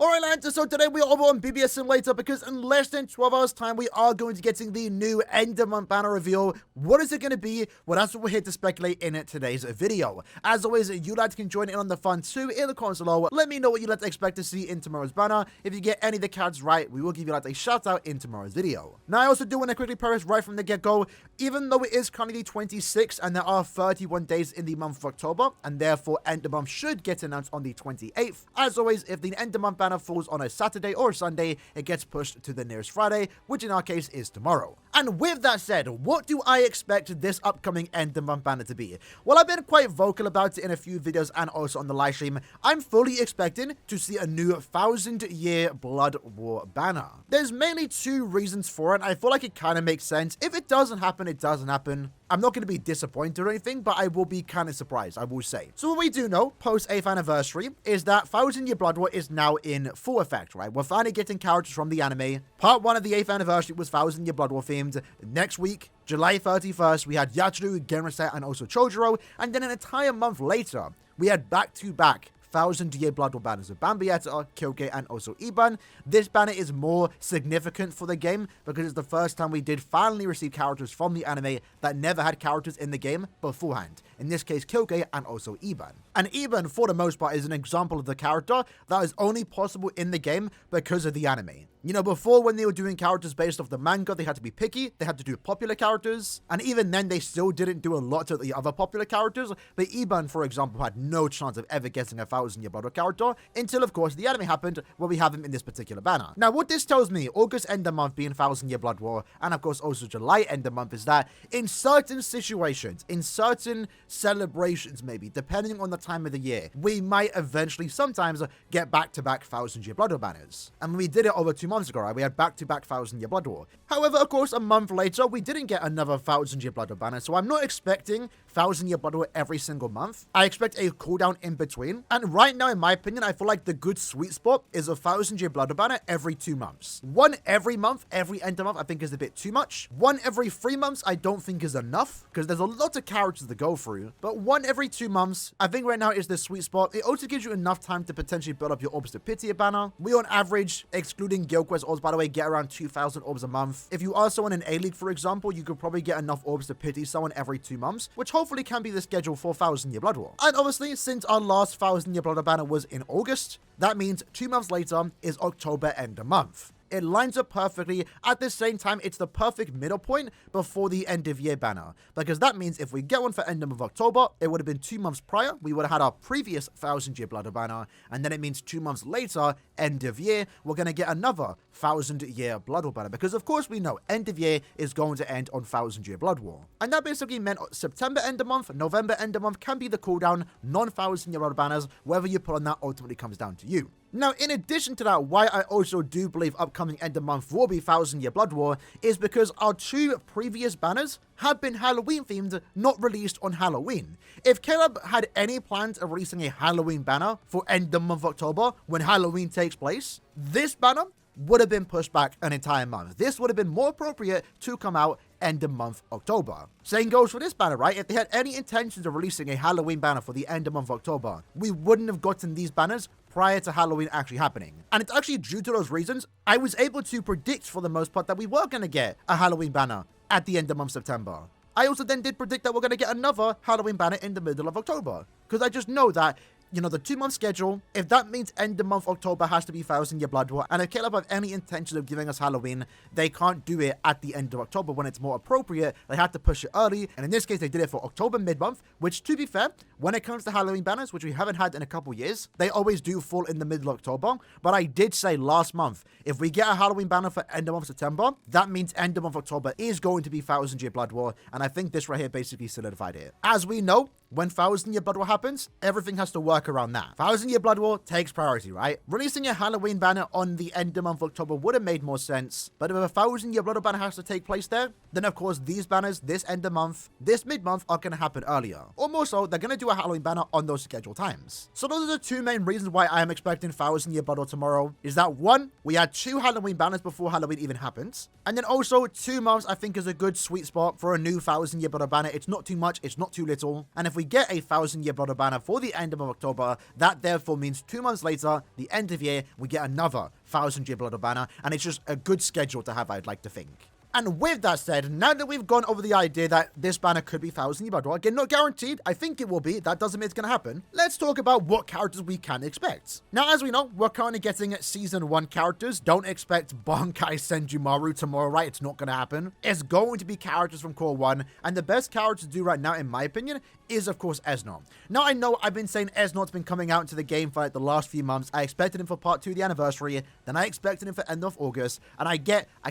Alright lads, so today we are over on BBS Simulator because in less than 12 hours time we are going to be getting the new end of month banner reveal. What is it going to be? Well, that's what we're here to speculate in today's video. As always, you lads can join in on the fun too in the comments below. Let me know what you lads expect to see in tomorrow's banner. If you get any of the cards right, we will give you lads a shout out in tomorrow's video. Now I also do want to quickly preface right from the get-go, even though it is currently the 26th and there are 31 days in the month of October, and therefore end of month should get announced on the 28th. As always, if the end of month banner falls on a Saturday or a Sunday, it gets pushed to the nearest Friday, which in our case is tomorrow. And with that said, what do I expect this upcoming end of month banner to be? Well, I've been quite vocal about it in a few videos and also on the live stream. I'm fully expecting to see a new 1000-year Blood War banner. There's mainly two reasons for it. I feel like it kind of makes sense. If it doesn't happen, it doesn't happen. I'm not going to be disappointed or anything, but I will be kind of surprised, I will say. So what we do know, post 8th anniversary, is that 1000-year Blood War is now in full effect, right? We're finally getting characters from the anime. Part 1 of the 8th anniversary was 1000-year Blood War themed. Next week, July 31st, we had Yachiru, Genrase, and also Chojuro. And then an entire month later, we had back-to-back 1000-year Blood War banners of Bambietta, Kyoke, and also Iban. This banner is more significant for the game because it's the first time we did finally receive characters from the anime that never had characters in the game beforehand. In this case, Kyoke and also Iban. And Iban, for the most part, is an example of the character that is only possible in the game because of the anime. You know, before when they were doing characters based off the manga, they had to be picky, they had to do popular characters, and even then they still didn't do a lot of the other popular characters, but Iban, for example, had no chance of ever getting a 1000-year Blood War character, until of course the anime happened, where we have him in this particular banner. Now what this tells me, August end of month being 1000-year Blood War, and of course also July end of month, is that in certain situations, in certain celebrations maybe, depending on the time of the year, we might eventually sometimes get back-to-back 1000-year Blood War banners. And we did it over 2 months ago, right? We had back-to-back 1000-year Blood War. However, of course, a month later, we didn't get another 1000-year Blood War banner, so I'm not expecting 1000-year Blood War every single month. I expect a cooldown in between, and right now, in my opinion, I feel like the good sweet spot is a 1000-year Blood War banner every 2 months. One every month, every end of month, I think is a bit too much. One every 3 months, I don't think is enough, because there's a lot of characters to go through, but one every 2 months, I think right now is the sweet spot. It also gives you enough time to potentially build up your Orbs to Pythia banner. We, on average, excluding Guild Quest orbs, by the way, get around 2,000 orbs a month. If you are someone in A-League, for example, you could probably get enough orbs to pity someone every 2 months, which hopefully can be the schedule for 1000-year Blood War. And obviously, since our last 1000-year Blood War banner was in August, that means 2 months later is October end of month. It lines up perfectly. At the same time, it's the perfect middle point before the end of year banner. Because that means if we get one for end of October, it would have been 2 months prior. We would have had our previous 1000-year Blood War banner. And then it means 2 months later, end of year, we're going to get another 1000-year Blood War banner. Because of course we know end of year is going to end on 1000-year Blood War. And that basically meant September end of month, November end of month can be the cooldown, non-1000-year Blood War banners. Whether you put on that ultimately comes down to you. Now, in addition to that, why I also do believe upcoming end of month will be 1000-year Blood War is because our 2 previous banners have been Halloween themed, not released on Halloween. If Caleb had any plans of releasing a Halloween banner for end of month October when Halloween takes place, this banner would have been pushed back an entire month. This would have been more appropriate to come out end of month October. Same goes for this banner, right? If they had any intentions of releasing a Halloween banner for the end of month October, we wouldn't have gotten these banners prior to Halloween actually happening. And it's actually due to those reasons, I was able to predict for the most part that we were going to get a Halloween banner at the end of month September. I also then did predict that we're going to get another Halloween banner in the middle of October. Because I just know that, you know, the 2 month schedule, if that means end of month October has to be 1000-year Blood War, and if Caleb have any intention of giving us Halloween, they can't do it at the end of October when it's more appropriate. They had to push it early, and in this case, they did it for October mid-month, which, to be fair, when it comes to Halloween banners, which we haven't had in a couple years, they always do fall in the middle of October. But I did say last month, if we get a Halloween banner for end of month September, that means end of month October is going to be 1000-year Blood War, and I think this right here basically solidified it. As we know, when 1000-year Blood War happens, everything has to work around that. 1000-year Blood War takes priority, right? Releasing a Halloween banner on the end of month October would have made more sense, but if a 1000-year Blood War banner has to take place there, then of course these banners, this end of month, this mid-month are going to happen earlier. Or more so, they're going to do a Halloween banner on those scheduled times. So those are the 2 main reasons why I am expecting 1000-year Blood War tomorrow, is that 1, we had 2 Halloween banners before Halloween even happens, and then also 2 months I think is a good sweet spot for a new 1000-year Blood War banner. It's not too much, it's not too little, and if we we get a 1,000 Year Blood banner for the end of October, that therefore means 2 months later, the end of year, we get another 1,000 Year Blood banner, and it's just a good schedule to have, I'd like to think. And with that said, now that we've gone over the idea that this banner could be 1,000 Year Blood, again, not guaranteed, I think it will be, that doesn't mean it's going to happen, let's talk about what characters we can expect. Now, as we know, we're currently getting Season 1 characters. Don't expect Bankai Senjumaru tomorrow, right? It's not going to happen. It's going to be characters from Core 1, and the best character to do right now, in my opinion, is, of course, Esnot. Now, I know I've been saying Esnot's been coming out into the game for like the last few months. I expected him for Part 2 of the anniversary, then I expected him for end of August, and I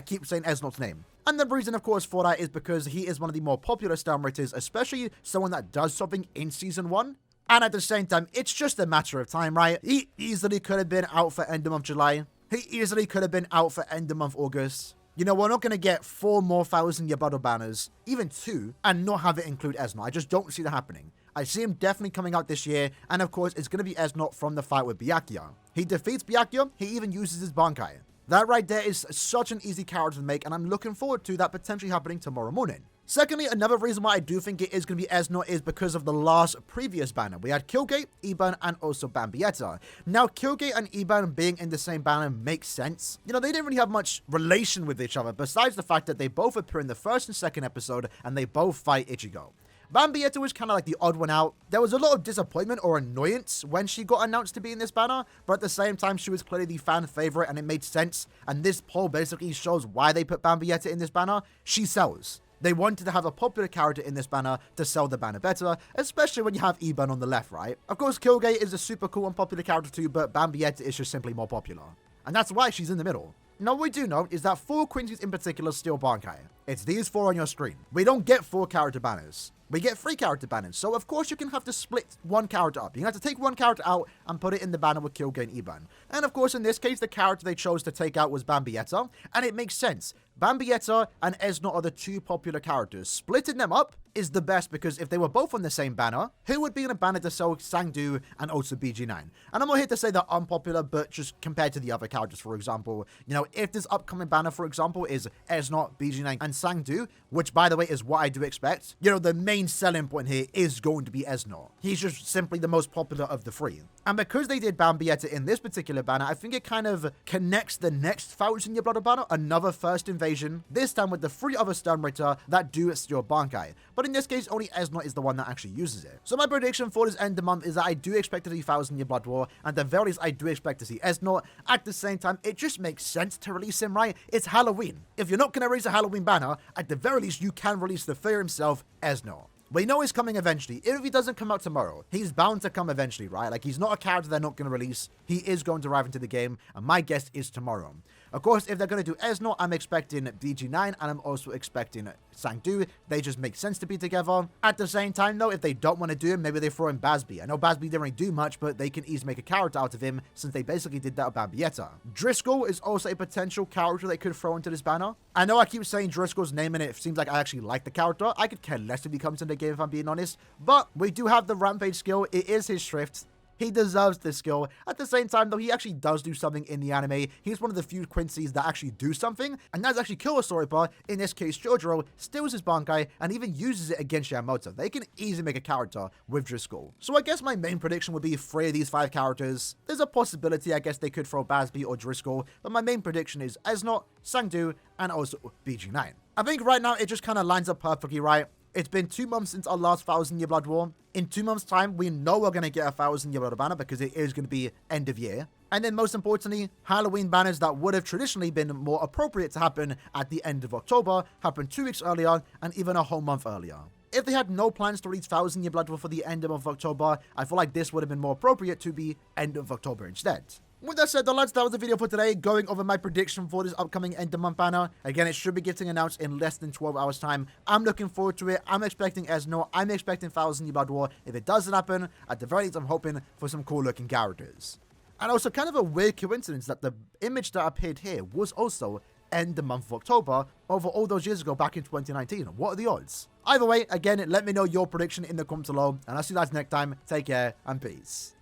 keep saying Esnot's name. And the reason, of course, for that is because he is one of the more popular stam writers, especially someone that does something in Season 1. And at the same time, it's just a matter of time, right? He easily could have been out for end of month July. He easily could have been out for end of month August. You know, we're not going to get 4 more 1,000 Year Blood banners, even 2, and not have it include Esnot. I just don't see that happening. I see him definitely coming out this year, and of course, it's going to be Esnot from the fight with Byakuya. He defeats Byakuya, he even uses his Bankai. That right there is such an easy character to make, and I'm looking forward to that potentially happening tomorrow morning. Secondly, another reason why I do think it is going to be Esnot is because of the last previous banner. We had Killgate, Iban, and also Bambietta. Now, Killgate and Iban being in the same banner makes sense. You know, they didn't really have much relation with each other, besides the fact that they both appear in the first and second episode, and they both fight Ichigo. Bambietta was kind of like the odd one out. There was a lot of disappointment or annoyance when she got announced to be in this banner, but at the same time, she was clearly the fan favorite and it made sense. And this poll basically shows why they put Bambietta in this banner. She sells. They wanted to have a popular character in this banner to sell the banner better, especially when you have Iban on the left, right? Of course, Killgate is a super cool and popular character too, but Bambietta is just simply more popular. And that's why she's in the middle. Now, what we do know is that 4 Quincy's in particular steal Bankai. It's these 4 on your screen. We don't get 4 character banners. We get 3 character banners, so of course you're going to have to split 1 character up. You're going to have to take 1 character out and put it in the banner with Killgate and Iban. And of course, in this case, the character they chose to take out was Bambietta, and it makes sense. Bambietta and Esnot are the 2 popular characters. Splitting them up is the best because if they were both on the same banner, who would be in a banner to sell Sangdu and also BG9? And I'm not here to say they're unpopular, but just compared to the other characters, for example, you know, if this upcoming banner, for example, is Esnot, BG9, and Sangdu, which by the way is what I do expect, you know, the main selling point here is going to be Esnot. He's just simply the most popular of the 3. And because they did Bambietta in this particular banner, I think it kind of connects the next 1,000 Year Blood banner, another first invasion, this time with the 3 other Stern Ritter that do steal Bankai. But in this case, only Esnot is the one that actually uses it. So my prediction for this end of month is that I do expect to see 1,000 Year Blood War, and at the very least, I do expect to see Esnot. At the same time, it just makes sense to release him, right? It's Halloween. If you're not going to release a Halloween banner, at the very least, you can release the figure himself, Esnot. We know he's coming eventually. Even if he doesn't come out tomorrow, he's bound to come eventually, right? Like, he's not a character they're not going to release. He is going to arrive into the game, and my guess is tomorrow. Of course, if they're going to do Esnot, I'm expecting BG9, and I'm also expecting Sangdu. They just make sense to be together. At the same time, though, if they don't want to do him, maybe they throw in Basby. I know Basby didn't really do much, but they can easily make a character out of him, since they basically did that with Bambietta. Driscoll is also a potential character they could throw into this banner. I know I keep saying Driscoll's name, and it seems like I actually like the character. I could care less if he comes into the game, if I'm being honest. But we do have the Rampage skill. It is his Shrift. He deserves this skill. At the same time, though, he actually does do something in the anime. He's one of the few Quincy's that actually do something, and that's actually Kurosawa, in this case Jojiro, steals his Bankai and even uses it against Yamamoto. They can easily make a character with Driscoll. So I guess my main prediction would be 3 of these 5 characters. There's a possibility, I guess, they could throw Basby or Driscoll, but my main prediction is Esnot, Sangdu, and also BG9. I think right now it just kind of lines up perfectly, right? It's been 2 months since our last 1,000 Year Blood War. In 2 months' time, we know we're going to get a 1,000 Year Blood banner because it is going to be end of year. And then most importantly, Halloween banners that would have traditionally been more appropriate to happen at the end of October happen 2 weeks earlier and even a whole month earlier. If they had no plans to release 1,000 Year Blood War for the end of October, I feel like this would have been more appropriate to be end of October instead. With that said, lads, that was the video for today, going over my prediction for this upcoming end of month banner. Again, it should be getting announced in less than 12 hours time. I'm looking forward to it. I'm expecting Esnot. I'm expecting 1,000 Year Blood War. If it doesn't happen, at the very least, I'm hoping for some cool looking characters. And also kind of a weird coincidence that the image that appeared here was also end the month of October over all those years ago back in 2019. What are the odds? Either way, again, let me know your prediction in the comments below, and I'll see you guys next time. Take care and peace.